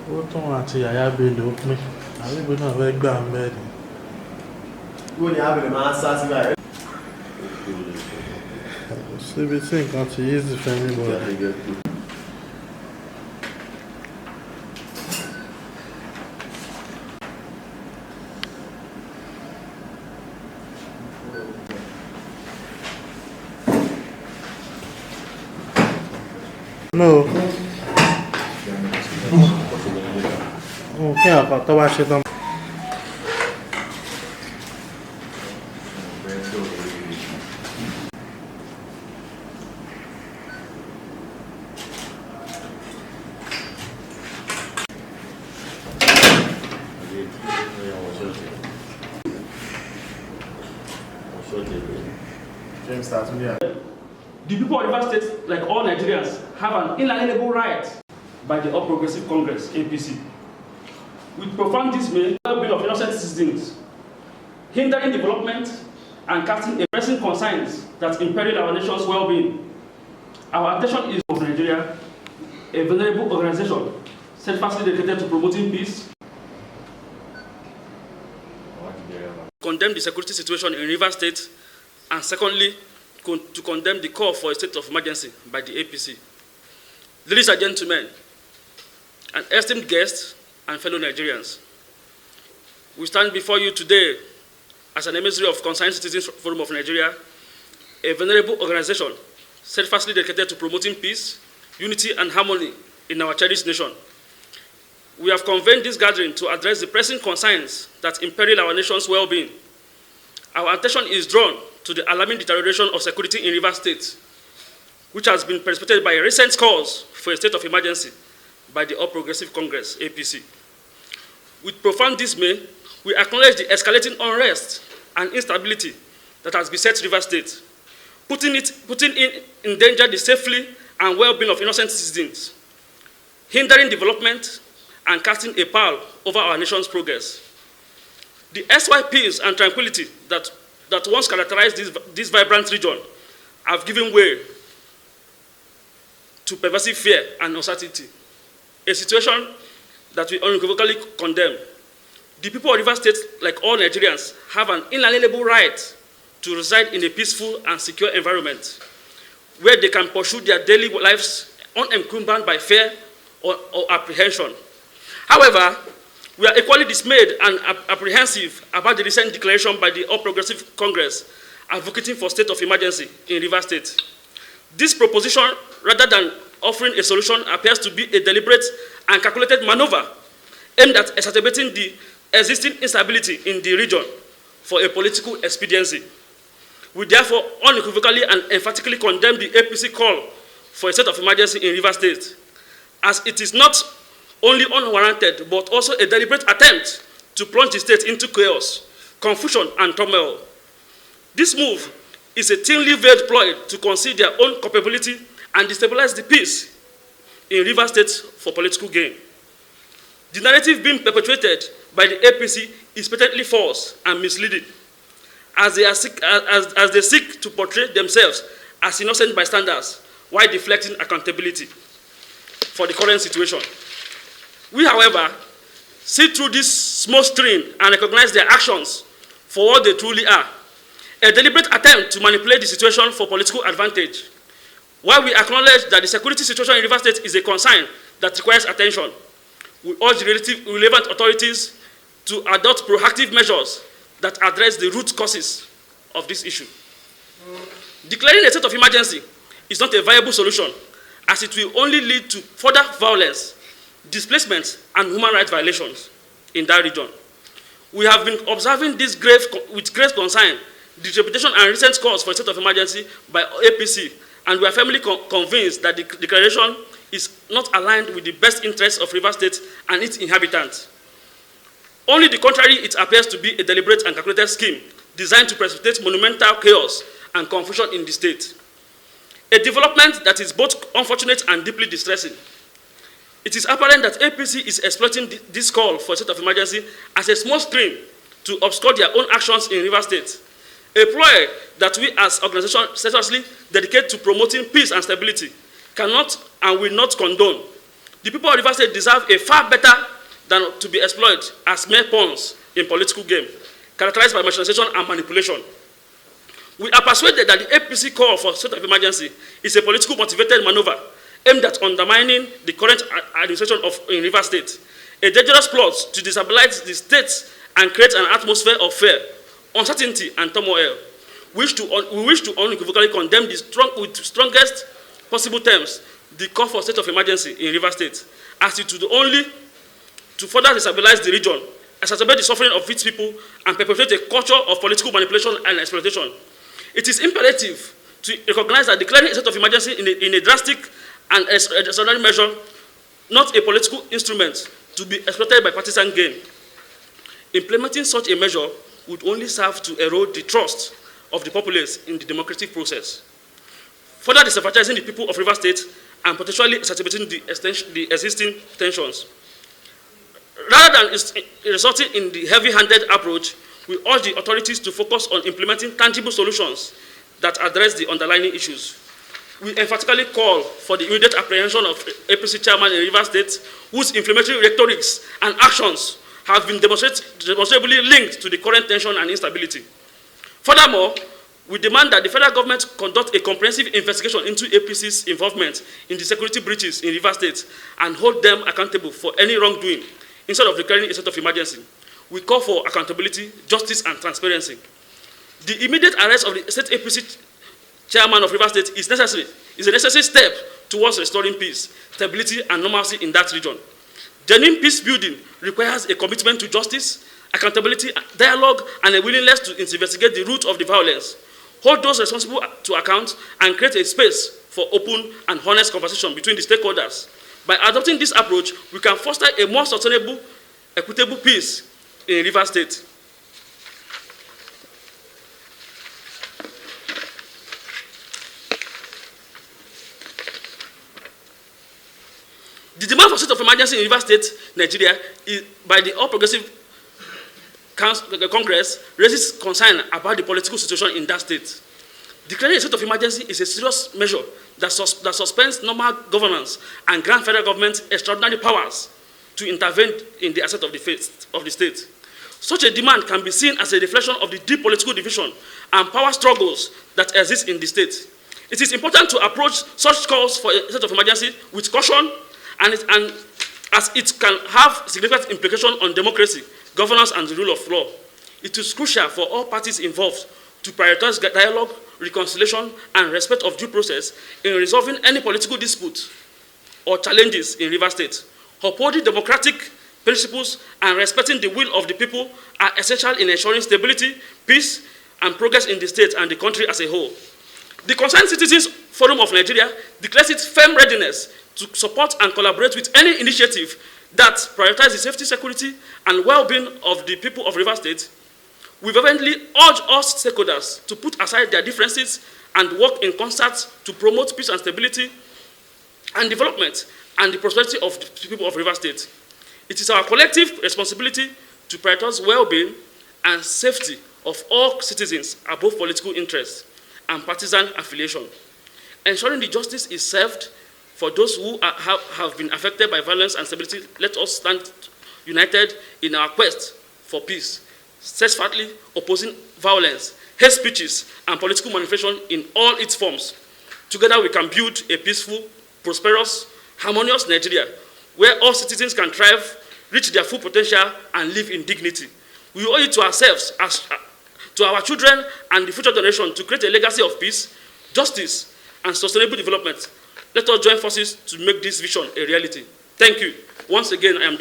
Ó tún àti Yàyà Bello pín. Àbíbo náà fẹ́ gbà ń bẹ́ẹ̀ ni. Bó ni Abel máa ń sá sí báyìí? Síbi tí nǹkan ti easy fẹ́ mi bọ̀. No. Okay, I'll talk about it. The people of Rivers State, like all Nigerians, have an inalienable right by the All Progressive Congress, APC, with profound dismay, well-being of innocent citizens, hindering development and casting a pressing concerns that imperil our nation's well-being. Our attention is of Nigeria, a venerable organization steadfastly dedicated to promoting peace. Condemn the security situation in Rivers State, and secondly, to condemn the call for a state of emergency by the APC. Ladies and gentlemen, and esteemed guests and fellow Nigerians, we stand before you today as an emissary of Concerned Citizens Forum of Nigeria, a venerable organization steadfastly dedicated to promoting peace, unity, and harmony in our cherished nation. We have convened this gathering to address the pressing concerns that imperil our nation's well-being. Our attention is drawn to the alarming deterioration of security in Rivers State, which has been precipitated by recent calls for a state of emergency by the All Progressive Congress, APC. With profound dismay, we acknowledge the escalating unrest and instability that has beset Rivers State, putting in danger the safety and well-being of innocent citizens, hindering development and casting a pall over our nation's progress. The SY peace and tranquility that once characterized this vibrant region have given way to pervasive fear and uncertainty, a situation that we unequivocally condemn. The people of Rivers State, like all Nigerians, have an inalienable right to reside in a peaceful and secure environment where they can pursue their daily lives unencumbered by fear or apprehension. However, we are equally dismayed and apprehensive about the recent declaration by the All Progressive Congress advocating for state of emergency in Rivers State. This proposition, rather than offering a solution, appears to be a deliberate and calculated maneuver aimed at exacerbating the existing instability in the region for a political expediency. We therefore unequivocally and emphatically condemn the APC call for a state of emergency in Rivers State, as it is not only unwarranted, but also a deliberate attempt to plunge the state into chaos, confusion, and turmoil. This move is a thinly veiled ploy to conceal their own culpability and destabilize the peace in Rivers State for political gain. The narrative being perpetuated by the APC is patently false and misleading, as they seek to portray themselves as innocent bystanders while deflecting accountability for the current situation. We, however, see through this small screen and recognize their actions for what they truly are, a deliberate attempt to manipulate the situation for political advantage. While we acknowledge that the security situation in Rivers State is a concern that requires attention, we urge the relevant authorities to adopt proactive measures that address the root causes of this issue. Declaring a state of emergency is not a viable solution, as it will only lead to further violence, displacement, and human rights violations in that region. We have been observing this with great concern the interpretation and recent calls for a state of emergency by APC, and we are firmly convinced that the declaration is not aligned with the best interests of Rivers State and its inhabitants. Only the contrary, it appears to be a deliberate and calculated scheme designed to precipitate monumental chaos and confusion in the state. A development that is both unfortunate and deeply distressing. It is apparent that APC is exploiting this call for a state of emergency as a small screen to obscure their own actions in Rivers State, a ploy that we as organizations steadfastly dedicated to promoting peace and stability cannot and will not condone, The people of Rivers State deserve a far better than to be exploited as mere pawns in political game, characterized by marginalization and manipulation. We are persuaded that the APC call for state of emergency is a politically motivated maneuver aimed at undermining the current administration in Rivers State, a dangerous plot to destabilize the state and create an atmosphere of fear, uncertainty, and turmoil. We wish to unequivocally condemn with strongest possible terms the call for state of emergency in Rivers State, as it would only to further destabilize the region, exacerbate the suffering of its people, and perpetuate a culture of political manipulation and exploitation. It is imperative to recognize that declaring a state of emergency in a drastic and extraordinary measure, not a political instrument to be exploited by partisan gain. Implementing such a measure would only serve to erode the trust of the populace in the democratic process, further disenfranchising the people of Rivers State and potentially exacerbating the existing tensions. Rather than resulting in the heavy-handed approach, we urge the authorities to focus on implementing tangible solutions that address the underlying issues. We emphatically call for the immediate apprehension of APC chairman in Rivers State, whose inflammatory rhetorics and actions have been demonstrably linked to the current tension and instability. Furthermore, we demand that the federal government conduct a comprehensive investigation into APC's involvement in the security breaches in Rivers State and hold them accountable for any wrongdoing instead of declaring a state of emergency. We call for accountability, justice, and transparency. The immediate arrest of the state APC chairman of Rivers State is a necessary step towards restoring peace, stability, and normalcy in that region. Genuine peace building requires a commitment to justice, accountability, dialogue, and a willingness to investigate the root of the violence, hold those responsible to account, and create a space for open and honest conversation between the stakeholders. By adopting this approach, we can foster a more sustainable, equitable peace in Rivers State. The demand for state of emergency in Rivers State, Nigeria, by the All Progressive Congress raises concern about the political situation in that state. Declaring a state of emergency is a serious measure that suspends normal governance and grants federal government extraordinary powers to intervene in the assets of the state. Such a demand can be seen as a reflection of the deep political division and power struggles that exist in the state. It is important to approach such calls for a state of emergency with caution, and as it can have significant implications on democracy, governance, and the rule of law. It is crucial for all parties involved to prioritize dialogue, reconciliation, and respect of due process in resolving any political dispute or challenges in Rivers State. Upholding democratic principles and respecting the will of the people are essential in ensuring stability, peace, and progress in the state and the country as a whole. The Concerned Citizens Forum of Nigeria declares its firm readiness to support and collaborate with any initiative that prioritizes the safety, security, and well-being of the people of Rivers State. We fervently urge all stakeholders to put aside their differences and work in concert to promote peace and stability and development and the prosperity of the people of Rivers State. It is our collective responsibility to prioritize well-being and safety of all citizens above political interests and partisan affiliation. Ensuring the justice is served for those who have been affected by violence and stability, let us stand united in our quest for peace, steadfastly opposing violence, hate speeches, and political manipulation in all its forms. Together we can build a peaceful, prosperous, harmonious Nigeria where all citizens can thrive, reach their full potential, and live in dignity. We owe it to ourselves, to our children, and the future generation to create a legacy of peace, justice, and sustainable development. Let us join forces to make this vision a reality. Thank you. Once again, I am